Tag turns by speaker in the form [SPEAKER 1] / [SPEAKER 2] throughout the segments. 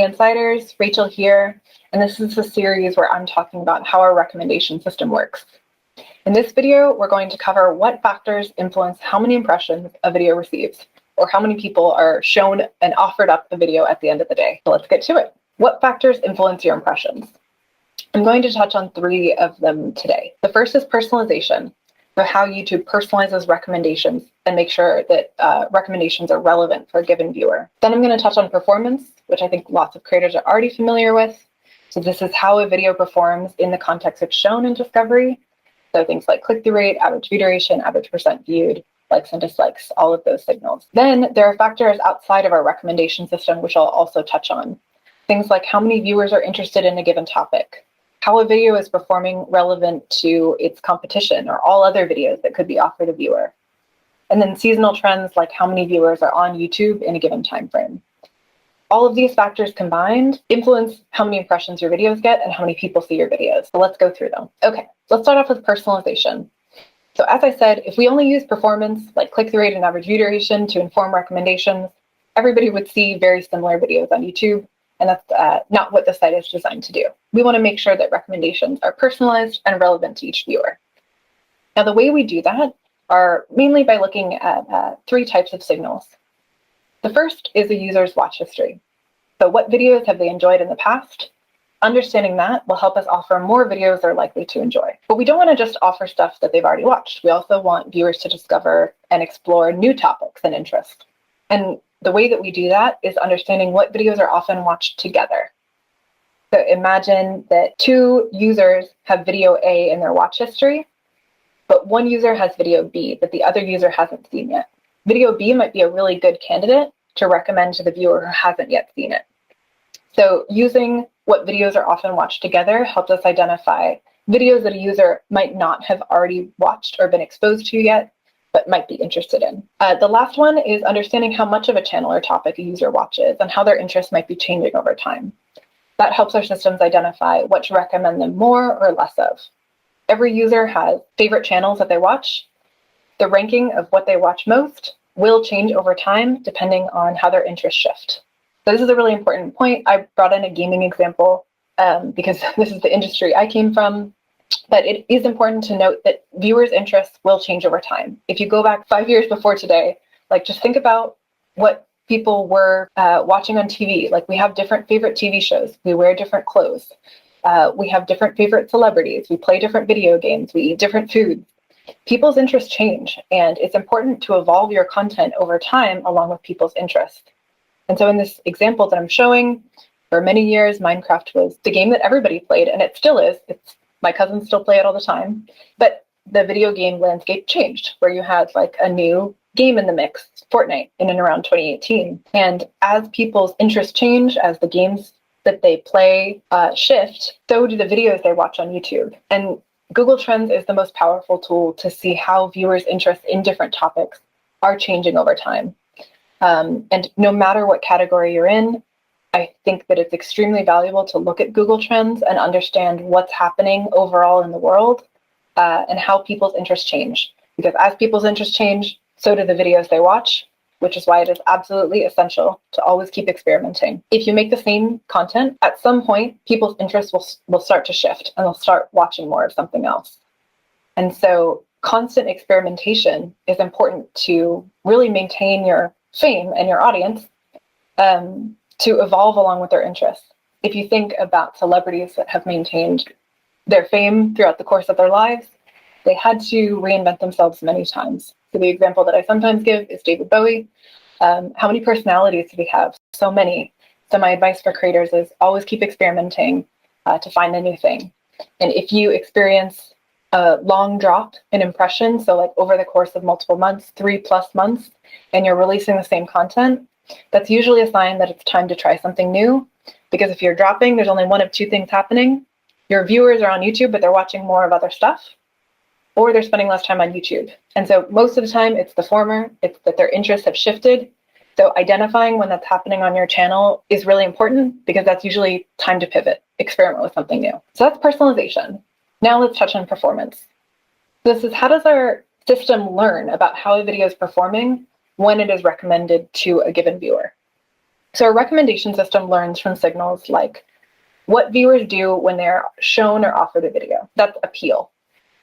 [SPEAKER 1] Insiders, Rachel here, and this is a series where I'm talking about how our recommendation system works. In this video, we're going to cover what factors influence how many impressions a video receives, or how many people are shown and offered up the video at the end of the day. So let's get to it. What factors influence your impressions? I'm going to touch on 3 of them today. The first is personalization, so how YouTube personalizes recommendations and make sure that recommendations are relevant for a given viewer. Then I'm going to touch on performance, which I think lots of creators are already familiar with. So this is how a video performs in the context of shown in discovery. So things like click-through rate, average view duration, average percent viewed, likes and dislikes, all of those signals. Then there are factors outside of our recommendation system, which I'll also touch on. Things like how many viewers are interested in a given topic, how a video is performing relevant to its competition or all other videos that could be offered a viewer. And then seasonal trends like how many viewers are on YouTube in a given time frame. All of these factors combined influence how many impressions your videos get and how many people see your videos. So let's go through them. Okay, let's start off with personalization. So as I said, if we only use performance like click-through rate and average view duration to inform recommendations, everybody would see very similar videos on YouTube. And that's not what the site is designed to do. We want to make sure that recommendations are personalized and relevant to each viewer. Now, the way we do that are mainly by looking at 3 types of signals. The first is a user's watch history. So what videos have they enjoyed in the past? Understanding that will help us offer more videos they're likely to enjoy. But we don't want to just offer stuff that they've already watched. We also want viewers to discover and explore new topics and interests. And the way that we do that is understanding what videos are often watched together. So imagine that 2 users have video A in their watch history, but one user has video B that the other user hasn't seen yet. Video B might be a really good candidate to recommend to the viewer who hasn't yet seen it. So using what videos are often watched together helps us identify videos that a user might not have already watched or been exposed to yet, but might be interested in. The last one is understanding how much of a channel or topic a user watches and how their interests might be changing over time. That helps our systems identify what to recommend them more or less of. Every user has favorite channels that they watch. The ranking of what they watch most will change over time depending on how their interests shift. So this is a really important point. I brought in a gaming example because this is the industry I came from. But it is important to note that viewers' interests will change over time. If you go back 5 years before today, like just think about what people were watching on TV. Like we have different favorite TV shows. We wear different clothes. We have different favorite celebrities. We play different video games. We eat different foods. People's interests change, and it's important to evolve your content over time along with people's interests. And so in this example that I'm showing, for many years, Minecraft was the game that everybody played, and it still is. My cousins still play it all the time, but the video game landscape changed where you had like a new game in the mix, Fortnite, in and around 2018. And as people's interests change, as the games that they play shift, so do the videos they watch on YouTube. And Google Trends is the most powerful tool to see how viewers' interests in different topics are changing over time. And no matter what category you're in, I think that it's extremely valuable to look at Google Trends and understand what's happening overall in the world and how people's interests change. Because as people's interests change, so do the videos they watch, which is why it is absolutely essential to always keep experimenting. If you make the same content, at some point, people's interests will start to shift and they'll start watching more of something else. And so constant experimentation is important to really maintain your fame and your audience. To evolve along with their interests. If you think about celebrities that have maintained their fame throughout the course of their lives, they had to reinvent themselves many times. So the example that I sometimes give is David Bowie. How many personalities did he have? So many. So my advice for creators is always keep experimenting to find a new thing. And if you experience a long drop in impressions, so like over the course of multiple months, 3+ months, and you're releasing the same content, that's usually a sign that it's time to try something new, because if you're dropping, there's only one of 2 things happening. Your viewers are on YouTube, but they're watching more of other stuff, or they're spending less time on YouTube. And so most of the time, it's the former. It's that their interests have shifted. So identifying when that's happening on your channel is really important because that's usually time to pivot, experiment with something new. So that's personalization. Now let's touch on performance. This is how does our system learn about how a video is performing when it is recommended to a given viewer. So our recommendation system learns from signals like what viewers do when they're shown or offered a video. That's appeal.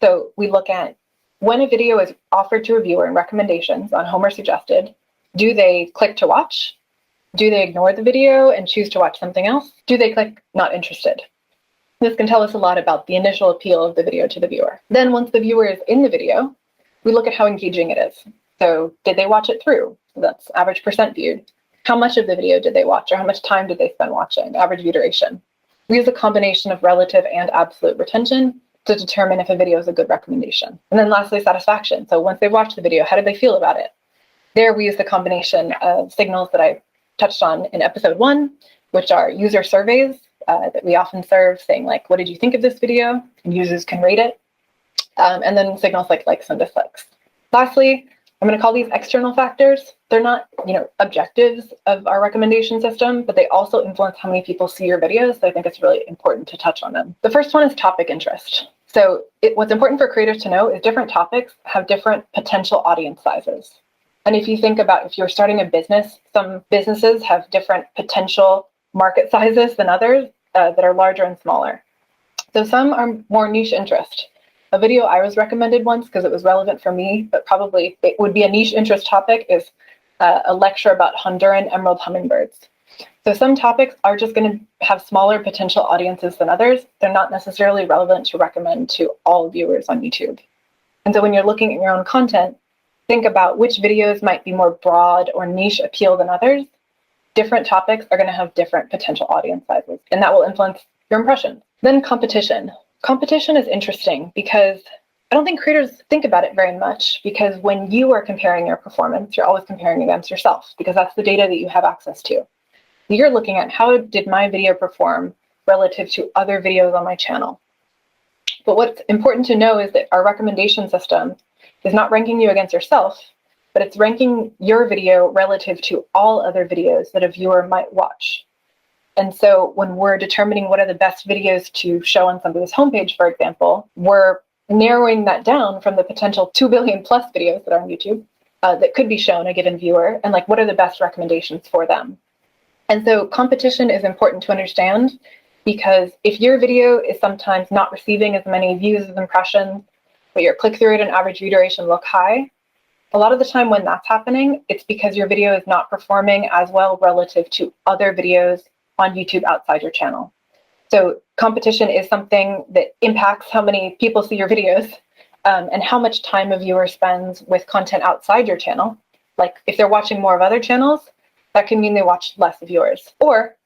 [SPEAKER 1] So we look at when a video is offered to a viewer in recommendations on home or suggested, do they click to watch? Do they ignore the video and choose to watch something else? Do they click not interested? This can tell us a lot about the initial appeal of the video to the viewer. Then once the viewer is in the video, we look at how engaging it is. So did they watch it through? So that's average percent viewed. How much of the video did they watch, or how much time did they spend watching? Average view duration. We use a combination of relative and absolute retention to determine if a video is a good recommendation. And then lastly, satisfaction. So once they watched the video, how did they feel about it? There we use the combination of signals that I touched on in episode 1, which are user surveys that we often serve, saying like, what did you think of this video? And users can rate it. And then signals like likes and dislikes. Lastly, I'm going to call these external factors. They're not, objectives of our recommendation system, but they also influence how many people see your videos. So I think it's really important to touch on them. The first one is topic interest. So what's important for creators to know is different topics have different potential audience sizes. And if you think about if you're starting a business, some businesses have different potential market sizes than others that are larger and smaller. So some are more niche interest. A video I was recommended once because it was relevant for me, but probably it would be a niche interest topic, is a lecture about Honduran emerald hummingbirds. So some topics are just going to have smaller potential audiences than others. They're not necessarily relevant to recommend to all viewers on YouTube. And so when you're looking at your own content, think about which videos might be more broad or niche appeal than others. Different topics are going to have different potential audience sizes, and that will influence your impressions. Then competition. Competition is interesting because I don't think creators think about it very much, because when you are comparing your performance, you're always comparing against yourself because that's the data that you have access to. You're looking at how did my video perform relative to other videos on my channel. But what's important to know is that our recommendation system is not ranking you against yourself, but it's ranking your video relative to all other videos that a viewer might watch. And so when we're determining what are the best videos to show on somebody's homepage, for example, we're narrowing that down from the potential 2 billion plus videos that are on YouTube that could be shown a given viewer, and like what are the best recommendations for them. And so competition is important to understand, because if your video is sometimes not receiving as many views as impressions, but your click-through rate and average view duration look high, a lot of the time when that's happening, it's because your video is not performing as well relative to other videos on YouTube outside your channel. So competition is something that impacts how many people see your videos and how much time a viewer spends with content outside your channel. Like if they're watching more of other channels, that can mean they watch less of yours. Or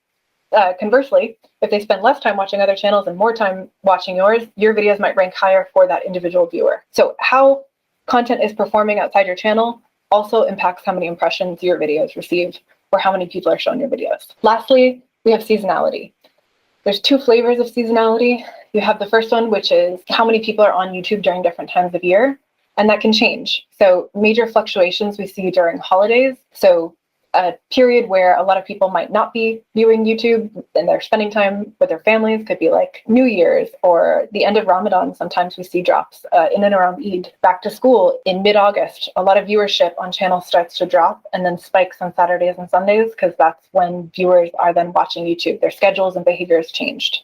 [SPEAKER 1] conversely, if they spend less time watching other channels and more time watching yours, your videos might rank higher for that individual viewer. So how content is performing outside your channel also impacts how many impressions your videos receive or how many people are shown your videos. Lastly, we have seasonality. There's 2 flavors of seasonality. You have the first one, which is how many people are on YouTube during different times of year, and that can change. So major fluctuations we see during holidays. So a period where a lot of people might not be viewing YouTube and they're spending time with their families, could be like New Year's or the end of Ramadan. Sometimes we see drops in and around Eid. Back to school in mid-August, a lot of viewership on channels starts to drop and then spikes on Saturdays and Sundays, because that's when viewers are then watching YouTube. Their schedules and behaviors changed.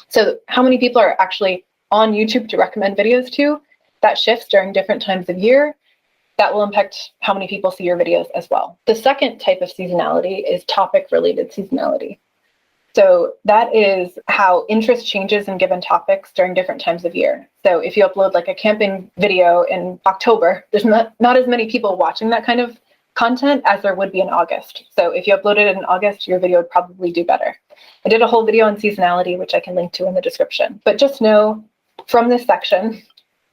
[SPEAKER 1] So how many people are actually on YouTube to recommend videos to, that shifts during different times of year. That will impact how many people see your videos as well. The second type of seasonality is topic-related seasonality. So that is how interest changes in given topics during different times of year. So if you upload like a camping video in October, there's not as many people watching that kind of content as there would be in August. So if you uploaded it in August, your video would probably do better. I did a whole video on seasonality, which I can link to in the description. But just know from this section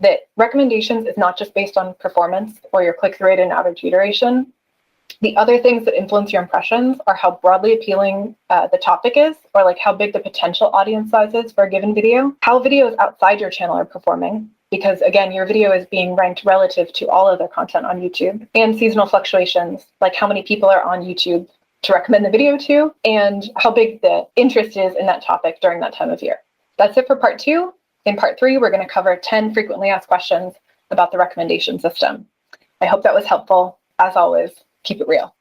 [SPEAKER 1] that recommendations is not just based on performance or your click-through rate and average view duration. The other things that influence your impressions are how broadly appealing the topic is, or like how big the potential audience size is for a given video, how videos outside your channel are performing, because again, your video is being ranked relative to all other content on YouTube, and seasonal fluctuations, like how many people are on YouTube to recommend the video to, and how big the interest is in that topic during that time of year. That's it for part 2. In part 3, we're going to cover 10 frequently asked questions about the recommendation system. I hope that was helpful. As always, keep it real.